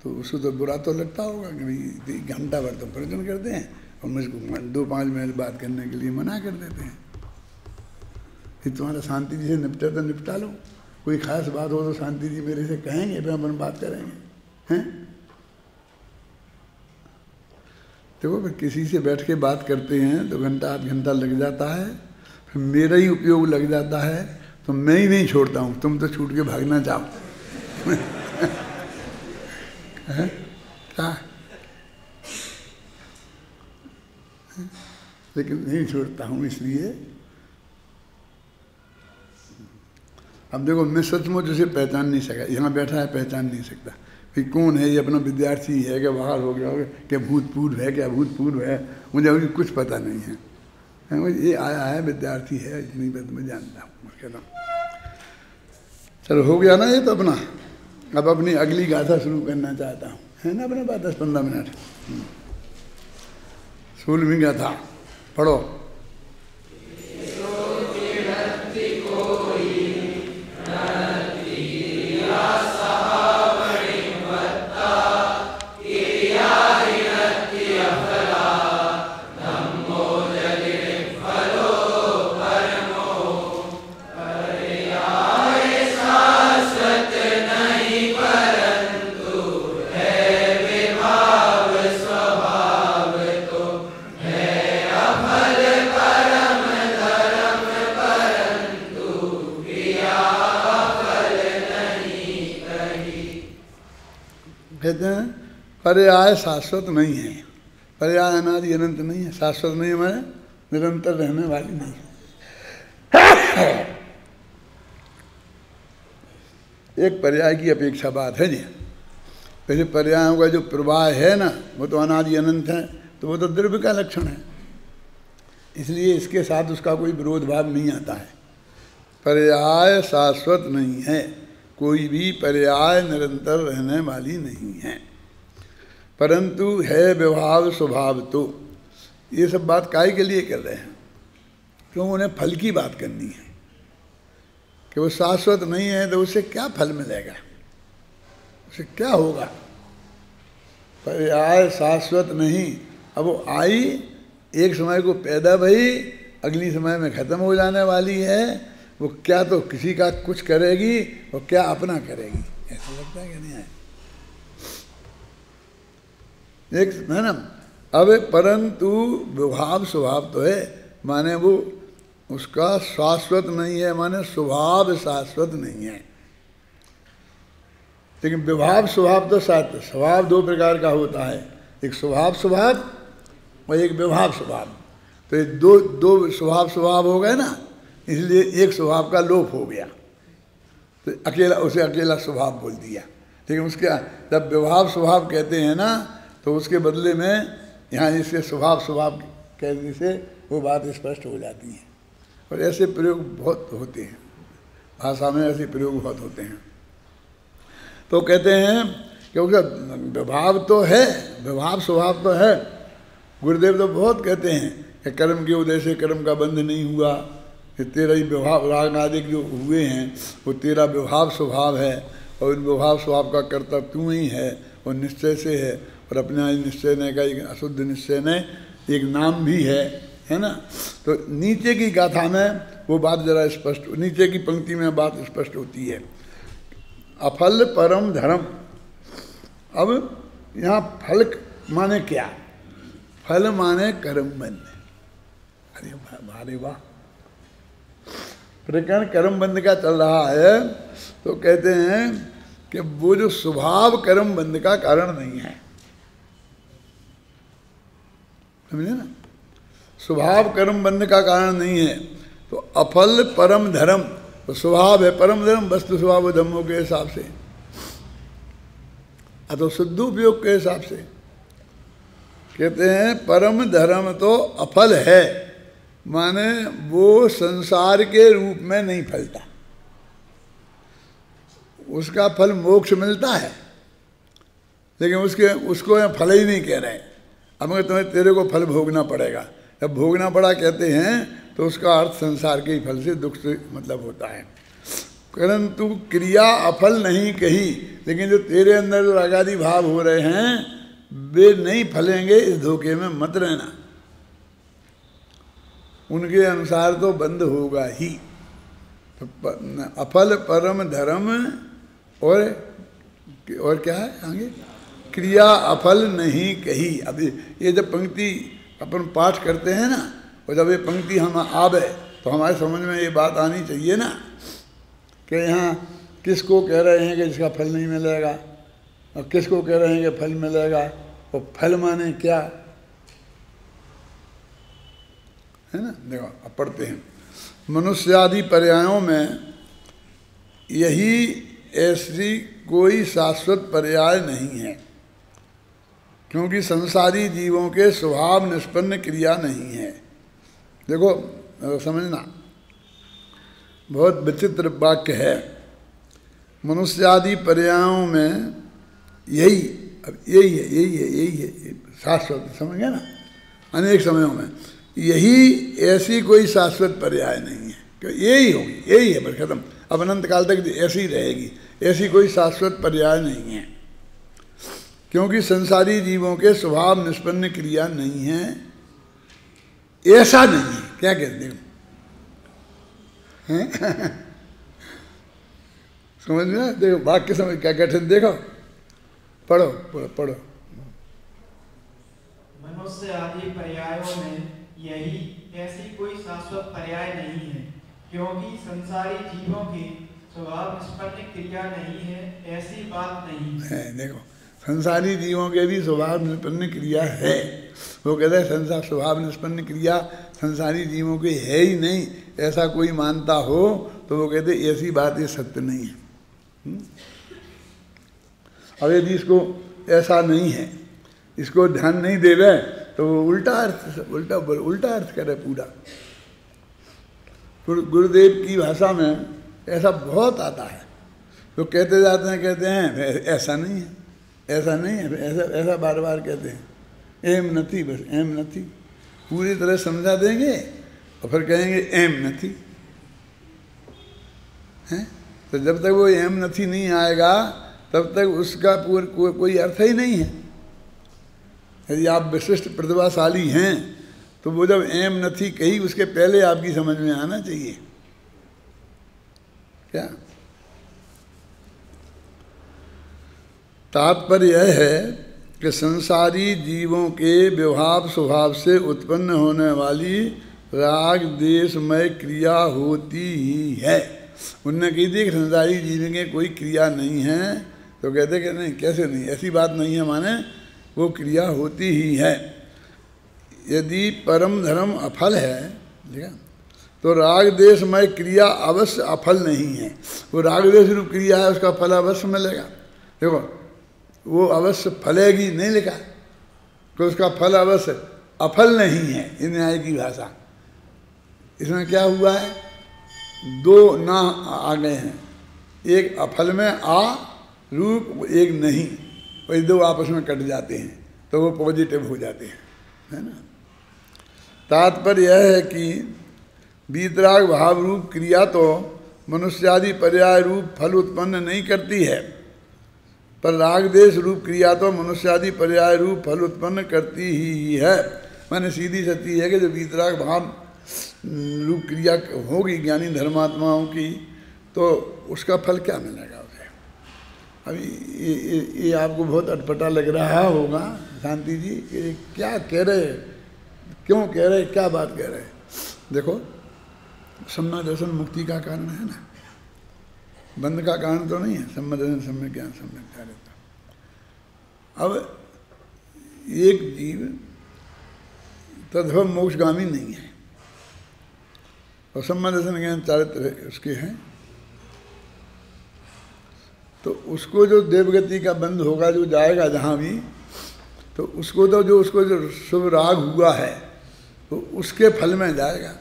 तो उसको तो बुरा तो लगता होगा कि भाई घंटा भर तो प्रवचन करते हैं और मुझको 2-5 मिनट बात करने के लिए मना कर देते हैं। फिर तुम्हारा शांति जी से निपटा तो निपटा लो, कोई खास बात हो तो शांति जी मेरे से कहेंगे, फिर अपन बात करेंगे, हैं। देखो फिर किसी से बैठ के बात करते हैं तो घंटा आध घंटा लग जाता है, फिर मेरा ही उपयोग लग जाता है, तो मैं ही नहीं छोड़ता हूँ, तुम तो छूट के भागना चाहो। क्या, लेकिन नहीं छोड़ता हूँ इसलिए। अब देखो मैं सचमुच उसे पहचान नहीं सका, यहाँ बैठा है पहचान नहीं सकता कि कौन है, ये अपना विद्यार्थी है क्या, बाहर हो गया होगा क्या, भूतपूर्व है क्या, भूतपूर्व है, मुझे अभी कुछ पता नहीं है। ये आया है विद्यार्थी है, इतनी बात मैं जानता हूँ। कहता चलो हो गया ना ये तो अपना, अब अपनी अगली गाथा शुरू करना चाहता हूँ, है ना अपने पास 10-15 मिनट। 16वीं गाथा पढ़ो। कहते हैं पर्याय शाश्वत नहीं है, पर्याय अनादि अनंत नहीं है, शाश्वत नहीं है मैंने निरंतर रहने वाली नहीं है। एक पर्याय की अपेक्षा बात है जी, पहले पर्यायों का जो प्रवाह है ना वो तो अनादि अनंत है, तो वो तो द्रव्य का लक्षण है, इसलिए इसके साथ उसका कोई विरोध भाव नहीं आता है। पर्याय शाश्वत नहीं है, कोई भी पर्याय निरंतर रहने वाली नहीं है, परंतु है विभाव स्वभाव। तो ये सब बात काय के लिए कर रहे हैं, क्यों उन्हें फल की बात करनी है कि वो शाश्वत नहीं है तो उससे क्या फल मिलेगा, उससे क्या होगा। पर्याय शाश्वत नहीं, अब वो आई एक समय को पैदा भई, अगली समय में खत्म हो जाने वाली है, वो क्या तो किसी का कुछ करेगी और क्या अपना करेगी, ऐसा लगता है कि नहीं है? एक है ना। अब परंतु विभाव स्वभाव तो है, माने वो उसका शाश्वत नहीं है, माने स्वभाव शाश्वत नहीं है। लेकिन विभाव स्वभाव तो साथ, स्वभाव दो प्रकार का होता है, एक स्वभाव स्वभाव और एक विभाव स्वभाव। तो ये दो स्वभाव स्वभाव हो गए ना, इसलिए एक स्वभाव का लोप हो गया, तो अकेला उसे अकेला स्वभाव बोल दिया। लेकिन उसके जब विभाव स्वभाव कहते हैं ना, तो उसके बदले में यहाँ इसके स्वभाव स्वभाव कहने से वो बात स्पष्ट हो जाती है। और ऐसे प्रयोग बहुत होते हैं, भाषा में ऐसे प्रयोग बहुत होते हैं। तो कहते हैं क्योंकि विभाव तो है, विभाव स्वभाव तो है। गुरुदेव तो बहुत कहते हैं कि कर्म के उदय से कर्म का बंध नहीं हुआ, कि तेरा ही विभाव राग आदि जो हुए हैं वो तेरा विभाव स्वभाव है, और इन विभाव स्वभाव का कर्ता तू ही है और निश्चय से है, और अपना निश्चय ने का एक अशुद्ध निश्चय ने एक नाम भी है ना। तो नीचे की गाथा में वो बात जरा स्पष्ट, नीचे की पंक्ति में बात स्पष्ट होती है, अफल परम धर्म। अब यहाँ फल माने क्या? फल माने कर्म बंध। अरे भारे वाह, प्रकरण कर्म बंध का चल रहा है। तो कहते हैं कि वो जो स्वभाव कर्म बंध का कारण नहीं है, समझे ना, स्वभाव कर्म बंध का कारण नहीं है। तो अफल परम धर्म, तो स्वभाव है परम धर्म, वस्तु स्वभाव धर्मों के हिसाब से, अतो शुद्ध उपयोग के हिसाब से कहते हैं परम धर्म तो अफल है, माने वो संसार के रूप में नहीं फलता, उसका फल मोक्ष मिलता है, लेकिन उसको फल ही नहीं कह रहे। अब तुम्हें तेरे को फल भोगना पड़ेगा, जब भोगना पड़ा कहते हैं तो उसका अर्थ संसार के ही फल से दुख से मतलब होता है। परंतु क्रिया अफल नहीं कही, लेकिन जो तेरे अंदर जो रागादि भाव हो रहे हैं वे नहीं फलेंगे, इस धोखे में मत रहना, उनके अनुसार तो बंद होगा ही। तो अफल परम धर्म और क्या है आगे, क्रिया अफल नहीं कही। अभी ये जब पंक्ति अपन पाठ करते हैं ना, और जब ये पंक्ति हम आवे तो हमारे समझ में ये बात आनी चाहिए ना कि यहाँ किसको कह रहे हैं कि जिसका फल नहीं मिलेगा, और किसको कह रहे हैं कि फल मिलेगा, और फल माने क्या है ना। देखो अब पढ़ते हैं, मनुष्यादि पर्यायों में यही ऐसी कोई शाश्वत पर्याय नहीं है, क्योंकि संसारी जीवों के स्वभाव निष्पन्न क्रिया नहीं है। देखो समझना, बहुत विचित्र वाक्य है। मनुष्यादि पर्यायों में यही है शाश्वत, समझ गया ना। अनेक समयों में यही ऐसी कोई शाश्वत पर्याय नहीं है, कि यही होगी, यही है बस खत्म, अब अनंत काल तक ऐसी ही रहेगी, ऐसी कोई शाश्वत पर्याय नहीं है, क्योंकि संसारी जीवों के स्वभाव निष्पन्न क्रिया नहीं है। ऐसा नहीं है, क्या कहते हो समझ में? देखो वाक्य समझ क्या कठिन, देखो पढ़ो पढ़ो। मनुष्य आदि पर्यायों में यही ऐसी कोई शाश्वत पर्याय नहीं है, क्योंकि संसारी जीवों के स्वभाव निष्पन्न क्रिया नहीं है, ऐसी बात नहीं है। देखो संसारी जीवों के भी स्वभाव निष्पन्न क्रिया है, वो कहते हैं संसार स्वभाव निष्पन्न क्रिया संसारी जीवों की है ही नहीं, ऐसा कोई मानता हो तो वो कहते ऐसी बात ये सत्य नहीं है। अब यदि इसको ऐसा नहीं है, इसको ध्यान नहीं दे रहे तो वो उल्टा अर्थ करे पूरा। गुरुदेव की भाषा में ऐसा बहुत आता है, तो कहते जाते हैं, कहते हैं ऐसा नहीं है, ऐसा नहीं है, ऐसा बार बार कहते हैं, एम नथी, बस एम नथी, पूरी तरह समझा देंगे और फिर कहेंगे एम नथी हैं। तो जब तक वो एम नथी नहीं आएगा तब तक उसका कोई अर्थ ही नहीं है। यदि आप विशिष्ट प्रतिभाशाली हैं तो वो जब एम नथी कही उसके पहले आपकी समझ में आना चाहिए, क्या तात्पर्य यह है कि संसारी जीवों के व्यवहार स्वभाव से उत्पन्न होने वाली राग देशमय क्रिया होती ही है। उनने कही थी कि संसारी जीवन के कोई क्रिया नहीं है, तो कहते कि नहीं, कैसे नहीं, ऐसी बात नहीं है, माने वो क्रिया होती ही है। यदि परम धर्म अफल है, ठीक है, तो राग देशमय क्रिया अवश्य अफल नहीं है। वो राग देश रूप क्रिया है, उसका फल अवश्य मिलेगा। देखो वो अवश्य फलेगी नहीं लिखा, तो उसका फल अवश्य अफल नहीं है। इन न्याय की भाषा इसमें क्या हुआ है, दो ना आ गए हैं, एक अफल में आ रूप, एक नहीं, वही दो आपस में कट जाते हैं तो वो पॉजिटिव हो जाते हैं, है ना। तात्पर्य यह है कि वीतराग भाव रूप क्रिया तो मनुष्यादि पर्याय रूप फल उत्पन्न नहीं करती है, पर राग देश रूप क्रिया तो मनुष्यादि पर्याय रूप फल उत्पन्न करती ही है। मैंने सीधी सच्ची है कि जब वीतराग भाव रूप क्रिया होगी ज्ञानी धर्मात्माओं की, तो उसका फल क्या मिलेगा उसे। अभी ये आपको बहुत अटपटा लग रहा होगा शांति जी, कि क्या कह रहे, क्यों कह रहे, क्या बात कह रहे। देखो सम्मा दर्शन मुक्ति का कारण है ना, बंध का कारण तो नहीं है। सम्मा दर्शन सम्यक ज्ञान सम्यक चारित्र। अब एक जीव तद्भव मोक्षगामी नहीं है, और सम्मा दर्शन ज्ञान चारित्र उसके हैं, तो उसको जो देवगति का बंध होगा, जो जाएगा जहाँ भी, तो उसको तो जो उसको जो शुभ राग हुआ है तो उसके फल में जाएगा।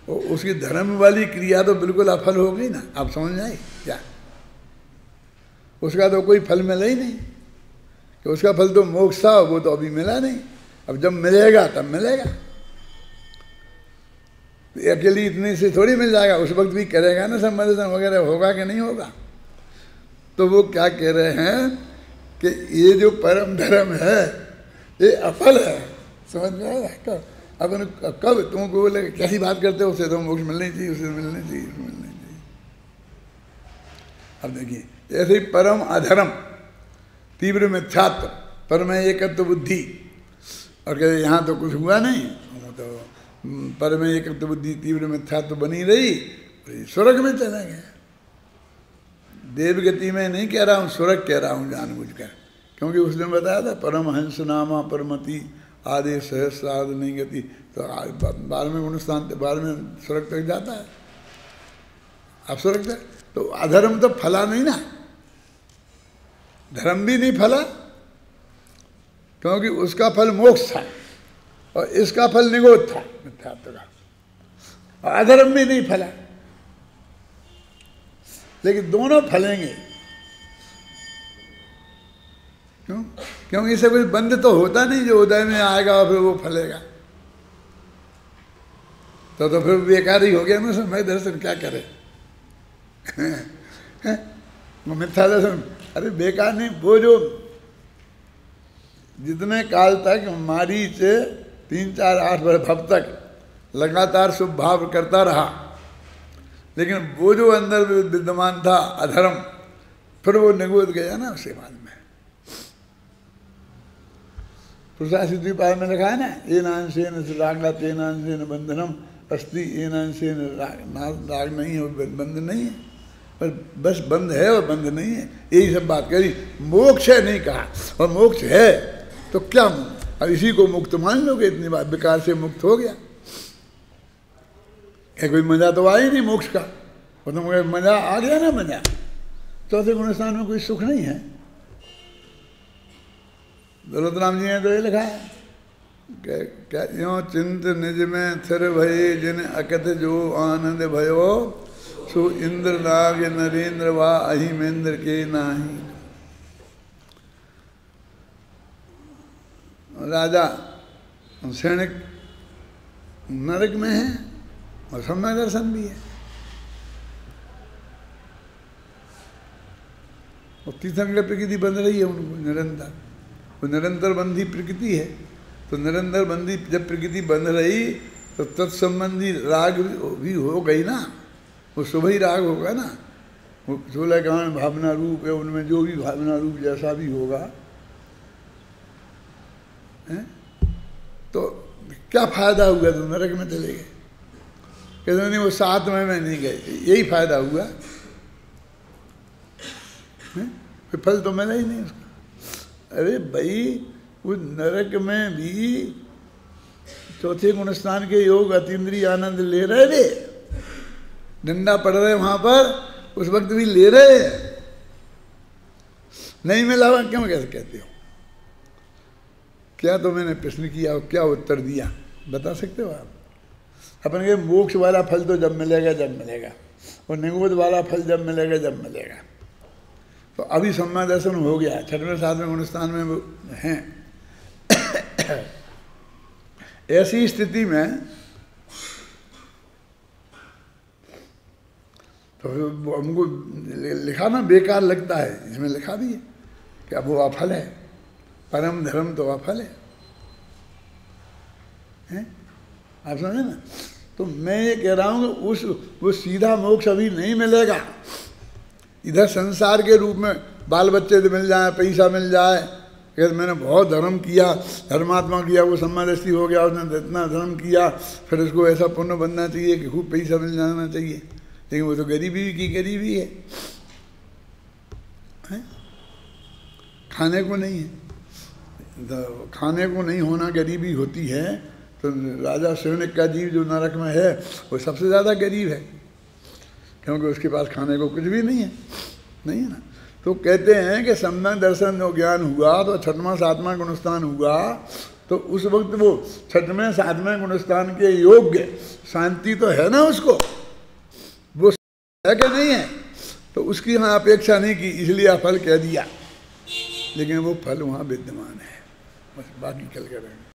और उसकी धर्म वाली क्रिया तो बिल्कुल अफल हो गई ना। आप समझ आए क्या, उसका तो कोई फल मिला ही नहीं, कि उसका फल तो मोक्ष था, वो तो अभी मिला नहीं। अब जब मिलेगा तब मिलेगा, तो अकेली इतनी से थोड़ी मिल जाएगा, उस वक्त भी करेगा ना सम्मादर्शन वगैरह, होगा कि नहीं होगा। तो वो क्या कह रहे हैं कि ये जो परम धर्म है ये अफल है, समझ में आया। अब कब तुमको बोले कैसी बात करते हो, उसे तो मोक्ष मिलनी चाहिए, उसे मिलनी चाहिए, उसे मिलनी चाहिए। अब देखिए ऐसे ही परम अधर्म, तीव्र मिथ्यात्व, परम एकत्व बुद्धि, और कहते यहाँ तो कुछ हुआ नहीं, तो परम एकत्व बुद्धि तीव्र मिथ्यात्व बनी रही, स्वर्ग में चला गया। देवगति में नहीं कह रहा हूँ, स्वर्ग कह रहा हूँ जानबूझकर, क्योंकि उसने बताया था परम हंस नामा परमति आदि सहस्रार्ध नहीं गति, तो 12वें गुणस्थान 12वें स्वर्ग तक जाता है। अब स्वर्ग तक तो अधर्म तो फला नहीं ना, धर्म भी नहीं फला, क्योंकि उसका फल मोक्ष था और इसका फल निगोद था मिथ्यात्व का, और अधर्म भी नहीं फला, लेकिन दोनों फलेंगे। क्यों? क्योंकि इससे कोई बंध तो होता नहीं, जो उदय में आएगा और फिर वो फलेगा, तो फिर बेकार ही हो गया ना। समय दर्शन क्या करे मिथ्या दर्शन, अरे बेकार नहीं। वो जो जितने काल तक मारीच 3, 4, 8 भव तक लगातार शुभ भाव करता रहा, लेकिन वो जो अंदर विद्यमान था अधर्म, फिर वो निगोद गया ना उसके बाद में। पुरुषासिद्धि पाद में लिखा है ना, एनांशेन रागा तेनांशेन बंधनम अस्ति, एनांशेन राग नहीं है, बंध नहीं है, पर बस बंध है और बंध नहीं है, यही सब बात करी। मोक्ष है नहीं कहा, और मोक्ष है तो क्या, अब इसी को मुक्त मान लोगे, इतनी बात विकार से मुक्त हो गया। कोई मजा तो आया ही नहीं मोक्ष का, और तो मजा आ गया ना। मजा चौथे गुणस्थान में कोई सुख नहीं है। दौलत राम जी ने तो ये लिखा है, क्या यो चिंत निज में थिर भये, जिन अकथ जो आनंद भयो, सो इंद्र नाग नरेंद्र वा अहिमेंद्र के नाही। राजा सैनिक नरक में है और सम्यक दर्शन भी है, और तीर्थंकर प्रकृति बंध रही है उनको निरंतर। वो निरंतर बंधी प्रकृति है, तो निरंतर बंधी जब प्रकृति बंध रही तो तत्संबंधी राग भी हो गई ना, वो शुभ ही राग होगा ना। वो 16 कारण भावना रूप है, उनमें जो भी भावना रूप जैसा भी होगा है? तो क्या फायदा हुआ, तो नरक में चले गए। कहते नहीं वो 7 में नहीं गए, यही फायदा हुआ है? फिर फल तो मिला ही नहीं उसका। अरे भाई उस नरक में भी चौथे गुण स्थान के योग अतीन्द्रिय आनंद ले रहे थे, डंडा पड़ रहे वहां पर, उस वक्त भी ले रहे हैं। नहीं मिला हुआ क्यों कैसे कहते हो? क्या तो मैंने प्रश्न किया और क्या उत्तर दिया बता सकते हो आप? अपन के मोक्ष वाला फल तो जब मिलेगा जब मिलेगा, और निगोध वाला फल जब मिलेगा जब मिलेगा। तो अभी सम्मा दर्शन हो गया, 6वें 7वें गुण स्थान में वो हैं। ऐसी स्थिति में तो हमको लिखा ना बेकार लगता है, इसमें लिखा भी है कि अब वो अफल है, परम धर्म तो अफल है, हैं? आप समझे ना? तो मैं ये कह रहा हूँ कि वो सीधा मोक्ष अभी नहीं मिलेगा। इधर संसार के रूप में बाल बच्चे मिल जाए, पैसा मिल जाए, कि मैंने बहुत धर्म किया, धर्मात्मा किया, वो सम्मादृष्टि हो गया, उसने इतना धर्म किया, फिर उसको ऐसा पुण्य बनना चाहिए कि खूब पैसा मिल जाना चाहिए। लेकिन वो तो गरीबी की गरीबी है, खाने को नहीं है। तो खाने को नहीं होना गरीबी होती है, तो राजा शौनक का जीव जो नरक में है वो सबसे ज़्यादा गरीब है, क्योंकि उसके पास खाने को कुछ भी नहीं है, नहीं है ना। तो कहते हैं कि सम्यक दर्शन जो ज्ञान हुआ तो 6वां 7वां गुणस्थान हुआ, तो उस वक्त वो 6वें 7वें गुणस्थान के योग्य शांति तो है ना उसको, वो है कि नहीं है? तो उसकी यहाँ अपेक्षा नहीं की, इसलिए फल कह दिया, लेकिन वो फल वहाँ विद्यमान है। बस बाकी कल करेंगे।